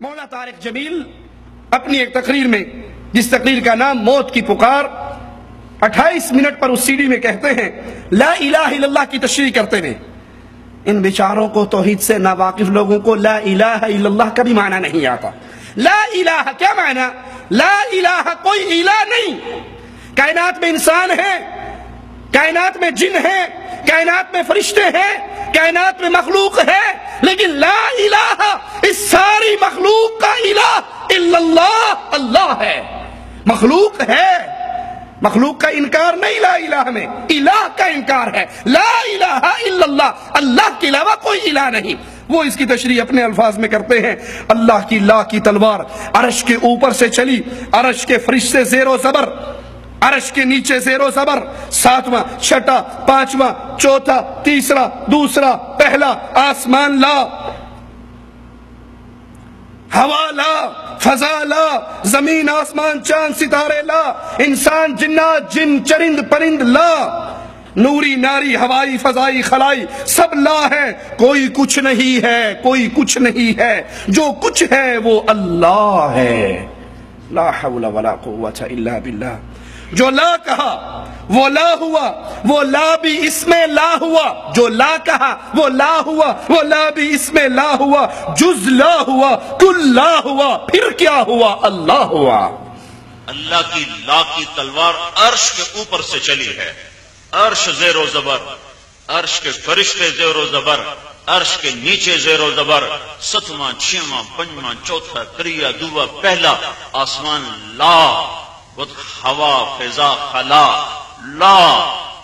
مولانا طارق جمیل اپنی ایک تقریر میں، جس تقریر کا نام موت کی پکار، 28 منٹ پر اس سی ڈی میں کہتے ہیں لا الہ الا اللہ کی تشریح کرتے ہوئے، ان بیچاروں کو، توحید سے ناواقف لوگوں کو لا الہ الا اللہ کا بھی معنی نہیں آتا۔ لا الہ کیا معنی؟ لا الہ کوئی الہ نہیں۔ کائنات میں انسان ہے، کائنات میں جن ہے، کائنات میں فرشتے ہیں، کائنات میں مخلوق ہے، لیکن لا الہ، اس ساری مخلوق کا الہ الا اللہ، اللہ ہے۔ مخلوق ہے، مخلوق کا انکار نہیں لا الہ میں، الہ کا انکار ہے۔ لا الہ الا اللہ، اللہ کے علاوہ کوئی الہ نہیں۔ وہ اس کی تشریح اپنے الفاظ میں کرتے ہیں، اللہ کی لا کی تلوار عرش کے اوپر سے چلی، عرش کے فرشتے زیر و زبر، عرش کے نیچے زیر و زبر، ساتواں، چھٹا، پانچواں، چوتھا، تیسرا، دوسرا، پہلا، آسمان لا، ہوا لا، فضا لا، زمین آسمان چاند ستارے لا، انسان جنات جن چرند پرند لا، نوری ناری ہوائی فضائی خلائی سب لا ہے، کوئی کچھ نہیں ہے، کوئی کچھ نہیں ہے، جو کچھ ہے وہ اللہ ہے۔ لا حول ولا قوة الا باللہ۔ جو لا کہا وہ لا ہوا، وہ لا بھی اس میں لا ہوا، جو لا کہا وہ لا ہوا، وہ لا بھی اس میں لا ہوا، جز لا ہوا، کل لا ہوا، پھر کیا ہوا؟ اللہ ہوا۔ اللہ کی لا کی تلوار عرش کے اوپر سے چلی ہے، عرش زیر و زبر، عرش کے فرشتے زیر و زبر، عرش کے نیچے زیر و زبر، ستواں، چھواں، پنجواں، چوتھا، تریا، دوا، پہلا، آسمان لا، ہوا فضا خلا لا،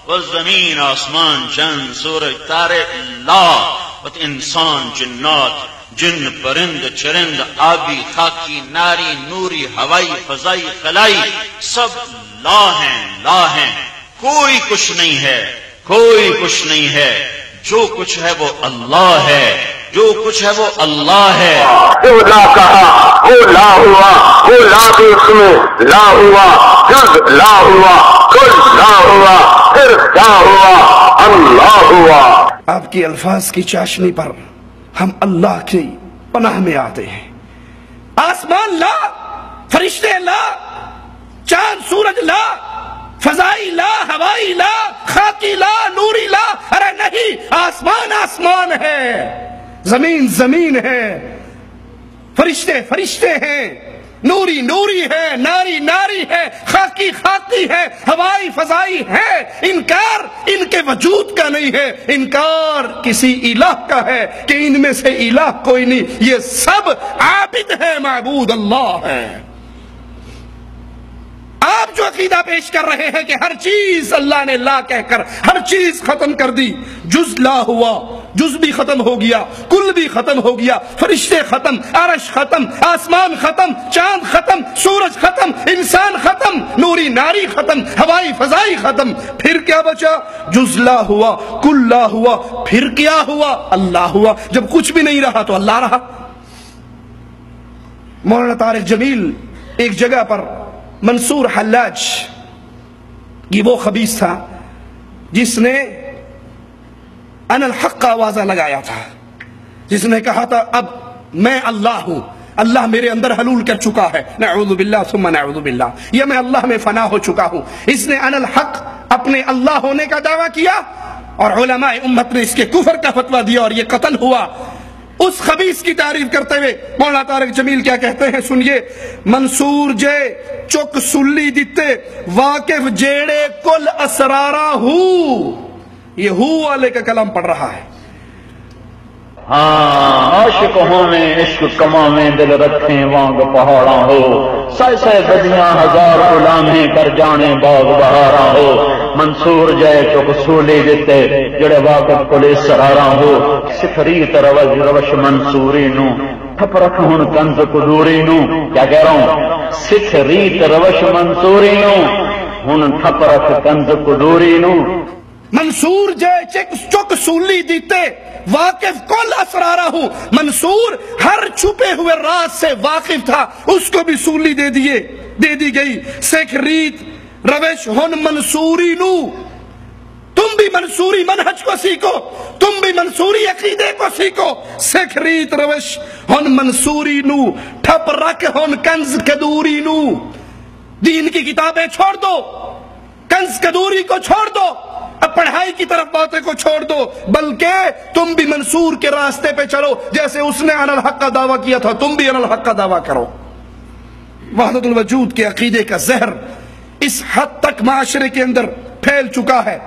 والزمین آسمان چند سورج تارے لا، انسان جنات جن پرند چرند آبی خاکی ناری نوری ہوائی فضائی خلائی سب لا ہیں، لا ہیں، کوئی کچھ نہیں ہے، کوئی کچھ نہیں ہے، جو کچھ ہے وہ اللہ ہے، جو کچھ ہے وہ اللہ ہے۔ جو لا کہا وہ لا ہوا، وہ لا بھی اس میں لا ہوا، جز لا ہوا، کل لا ہوا، پھر کیا ہوا؟ اللہ ہوا۔ آپ کی الفاظ کی چاشنی پر ہم اللہ کی پناہ میں آتے ہیں۔ آسمان لا، فرشتے لا، چاند سورج لا، فضائی لا، ہوائی لا، خاکی لا، نوری لا، ارے نہیں، آسمان آسمان ہے، زمین زمین ہے، فرشتے فرشتے ہیں، نوری نوری ہے، ناری ناری ہے، خاکی خاکی ہے، ہوائی فضائی ہے۔ انکار ان کے وجود کا نہیں ہے، انکار کسی الہ کا ہے کہ ان میں سے الہ کوئی نہیں، یہ سب عابد ہے، معبود اللہ ہے۔ آپ جو عقیدہ پیش کر رہے ہیں کہ ہر چیز اللہ نے لا کہہ کر ہر چیز ختم کر دی، جز لا ہوا، جز بھی ختم ہو گیا، کل بھی ختم ہو گیا، فرشتے ختم، عرش ختم، آسمان ختم، چاند ختم، سورج ختم، انسان ختم، نوری ناری ختم، ہوائی فضائی ختم، پھر کیا بچا؟ جز لا ہوا، کل لا ہوا، پھر کیا ہوا؟ اللہ ہوا۔ جب کچھ بھی نہیں رہا تو اللہ رہا۔ مولانا طارق جمیل ایک جگہ پر منصور حلاج، یہ وہ خبیث تھا جس نے انا الحق کا آوازہ لگایا تھا، جس نے کہا تھا اب میں اللہ ہوں، اللہ میرے اندر حلول کر چکا ہے، نعوذ باللہ ثم نعوذ باللہ، یہ میں اللہ میں فنا ہو چکا ہوں۔ اس نے انا الحق اپنے اللہ ہونے کا دعویٰ کیا اور علماء امت نے اس کے کفر کا فتویٰ دیا اور یہ قتل ہوا۔ اس خبیث کی تعریف کرتے ہوئے مولانا طارق جمیل کیا کہتے ہیں سنیے، منصور جے چک سلی دیتے واقف جیڑے کل اسرارا ہو، یہ ہو والے کا کلام پڑھ رہا ہے۔ ہاں عاشق ہونے عشق کما میں دل رکھیں وانگ پہاڑاں ہو، سائے سائے بدیاں ہزار غلامیں کر جانے باغ بہاراں ہو، منصور جائے چک سولی دیتے جڑے واقف کل سراراں ہو، سفریت روش منصوری نو تھپ رکھ ہن کنز قدوری نو، کیا کہہ رہا ہوں؟ سفریت روش منصوری نو ہن تھپ رکھ کنز قدوری نو۔ منصور جے چک سولی دیتے واقف کل اسرارہ ہوں، منصور ہر چھپے ہوئے راز سے واقف تھا، اس کو بھی سولی دے دی گئی۔ سکھ ریت روش ہن منصوری نو، تم بھی منصوری منہج کو سیکھو، تم بھی منصوری عقیدے کو سیکھو، سکھ ریت روش ہن منصوری نو ٹھپ رکھ ہن کنز کدوری نو، دین کی کتابیں چھوڑ دو، کنز کدوری کو چھوڑ دو، اب پڑھائی کی طرف باتیں کو چھوڑ دو، بلکہ تم بھی منصور کے راستے پہ چلو، جیسے اس نے عن الحق کا دعویٰ کیا تھا تم بھی عن الحق کا دعویٰ کرو۔ وحدت الوجود کے عقیدے کا زہر اس حد تک معاشرے کے اندر پھیل چکا ہے